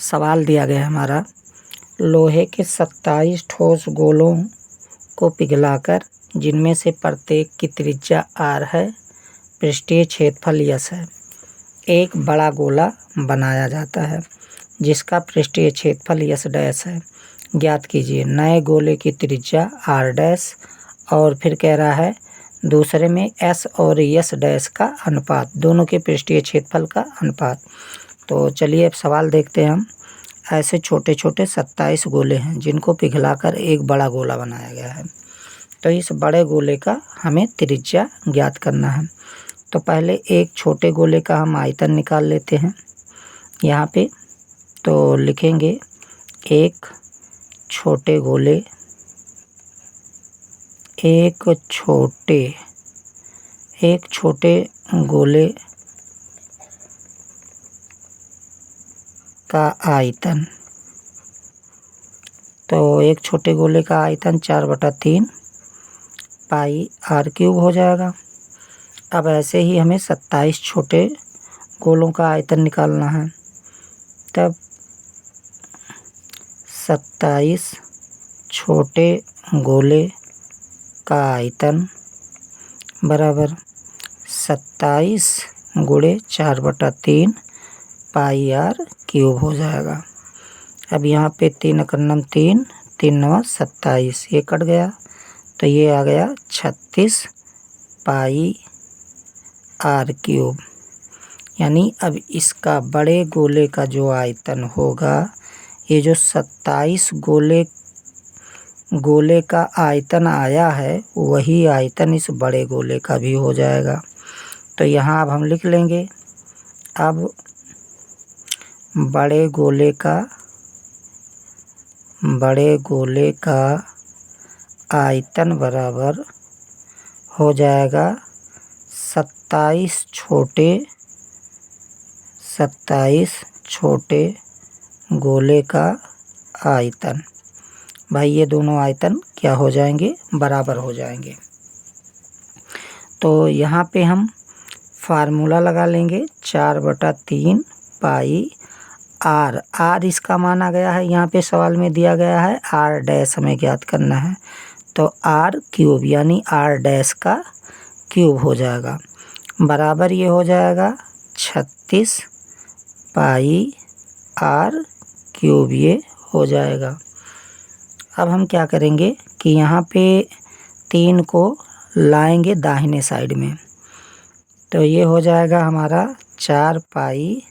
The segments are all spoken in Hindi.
सवाल दिया गया है हमारा, लोहे के 27 ठोस गोलों को पिघलाकर जिनमें से प्रत्येक की त्रिज्या r है, पृष्ठीय क्षेत्रफल s है, एक बड़ा गोला बनाया जाता है जिसका पृष्ठीय क्षेत्रफल s डैश है। ज्ञात कीजिए नए गोले की त्रिज्या r डैश और फिर कह रहा है दूसरे में s और s डैश का अनुपात, दोनों के पृष्ठीय क्षेत्रफल का अनुपात। तो चलिए अब सवाल देखते हैं हम। ऐसे छोटे छोटे 27 गोले हैं जिनको पिघलाकर एक बड़ा गोला बनाया गया है। तो इस बड़े गोले का हमें त्रिज्या ज्ञात करना है। तो पहले एक छोटे गोले का हम आयतन निकाल लेते हैं यहाँ पे। तो लिखेंगे एक छोटे गोले का आयतन। तो एक छोटे गोले का आयतन 4/3 पाई r³ हो जाएगा। अब ऐसे ही हमें 27 छोटे गोलों का आयतन निकालना है। तब 27 छोटे गोले का आयतन बराबर 27 गुणे 4/3 पाई r³ हो जाएगा। अब यहाँ पे 3 × 3, 3 × 9 27, ये कट गया तो ये आ गया 36 पाई r³। यानी अब इसका बड़े गोले का जो आयतन होगा, ये जो 27 गोले का आयतन आया है वही आयतन इस बड़े गोले का भी हो जाएगा। तो यहाँ अब हम लिख लेंगे, अब बड़े गोले का आयतन बराबर हो जाएगा 27 छोटे गोले का आयतन। भाई ये दोनों आयतन क्या हो जाएंगे, बराबर हो जाएंगे। तो यहाँ पे हम फार्मूला लगा लेंगे 4/3 पाई r इसका माना गया है, यहाँ पे सवाल में दिया गया है r डैश हमें ज्ञात करना है। तो r³ यानी r डैश का क्यूब हो जाएगा, बराबर ये हो जाएगा 36 पाई r³ ये हो जाएगा। अब हम क्या करेंगे कि यहाँ पे 3 को लाएंगे दाहिने साइड में। तो ये हो जाएगा हमारा 4 पाई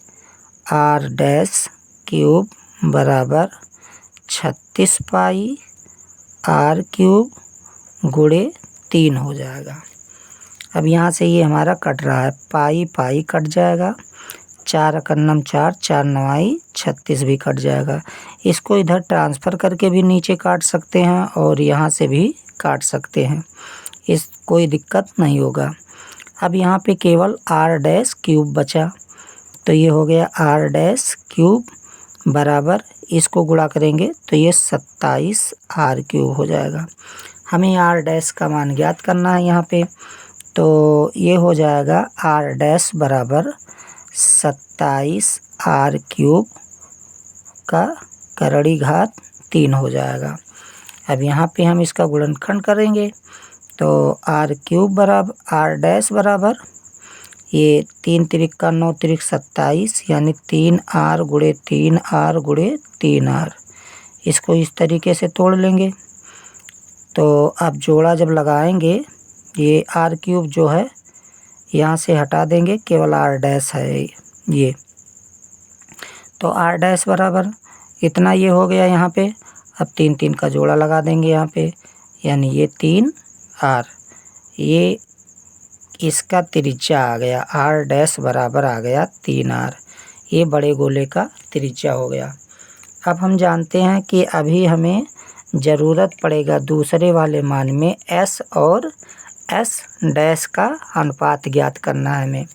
r³ बराबर 36 पाई r³ गुणे 3 हो जाएगा। अब यहाँ से ये हमारा कट रहा है, पाई पाई कट जाएगा, 4 × 4, 4 × 9 36 भी कट जाएगा। इसको इधर ट्रांसफ़र करके भी नीचे काट सकते हैं और यहाँ से भी काट सकते हैं, कोई दिक्कत नहीं होगा। अब यहाँ पे केवल r³ बचा, तो ये हो गया r³ बराबर, इसको गुणा करेंगे तो ये 27 r³ हो जाएगा। हमें r' का मान ज्ञात करना है यहाँ पे। तो ये हो जाएगा r' बराबर 27 r³ का करड़ी घात 3 हो जाएगा। अब यहाँ पे हम इसका गुणनखंड करेंगे तो r³ बराबर r' बराबर ये 3 × 3 = 9 × 27 यानी 3r गुणे 3r गुणे 3r। इसको इस तरीके से तोड़ लेंगे। तो अब जोड़ा जब लगाएंगे, ये r³ जो है यहाँ से हटा देंगे, केवल r' है ये। तो r' बराबर इतना ये हो गया यहाँ पे। अब 3 3 का जोड़ा लगा देंगे यहाँ पे, यानी ये 3r, ये इसका त्रिज्या आ गया, r' बराबर आ गया 3r। ये बड़े गोले का त्रिज्या हो गया। अब हम जानते हैं कि अभी हमें ज़रूरत पड़ेगा दूसरे वाले मान में s और s' का अनुपात ज्ञात करना है हमें।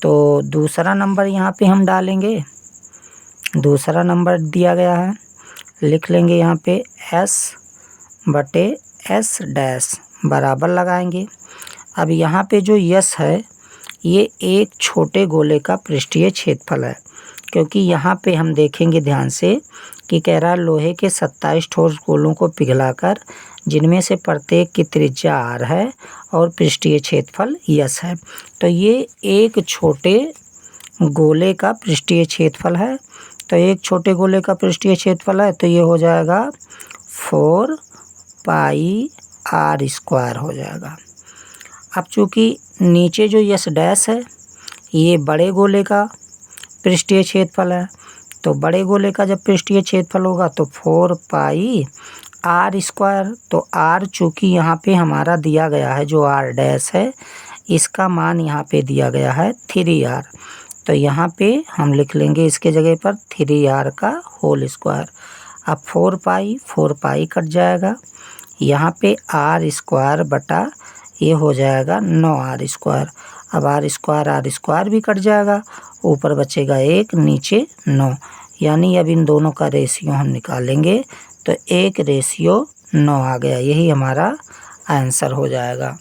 तो दूसरा नंबर यहाँ पे हम डालेंगे, दूसरा नंबर दिया गया है, लिख लेंगे यहाँ पे s/s' बराबर लगाएंगे। अब यहाँ पे जो यस है ये एक छोटे गोले का पृष्ठीय क्षेत्रफल है, क्योंकि यहाँ पे हम देखेंगे ध्यान से कि कह रहा है लोहे के 27 ठोस गोलों को पिघलाकर जिनमें से प्रत्येक की त्रिज्या r है और पृष्ठीय क्षेत्रफल s है। तो ये एक छोटे गोले का पृष्ठीय क्षेत्रफल है। तो एक छोटे गोले का पृष्ठीय क्षेत्रफल है तो ये हो जाएगा 4 पाई r स्क्वायर हो जाएगा। अब चूँकि नीचे जो यस डैश है ये बड़े गोले का पृष्ठीय क्षेत्रफल है, तो बड़े गोले का जब पृष्ठीय क्षेत्रफल होगा तो 4 पाई r स्क्वायर। तो r चूँकि यहाँ पे हमारा दिया गया है जो r डैश है इसका मान यहाँ पे दिया गया है 3r। तो यहाँ पे हम लिख लेंगे इसके जगह पर 3r का होल स्क्वायर। अब 4 पाई कट जाएगा, यहाँ पे r स्क्वायर बटा ये हो जाएगा 9r स्क्वायर। अब r स्क्वायर भी कट जाएगा, ऊपर बचेगा 1 नीचे 9, यानी अब इन दोनों का रेशियो हम निकालेंगे तो 1:9 आ गया। यही हमारा आंसर हो जाएगा।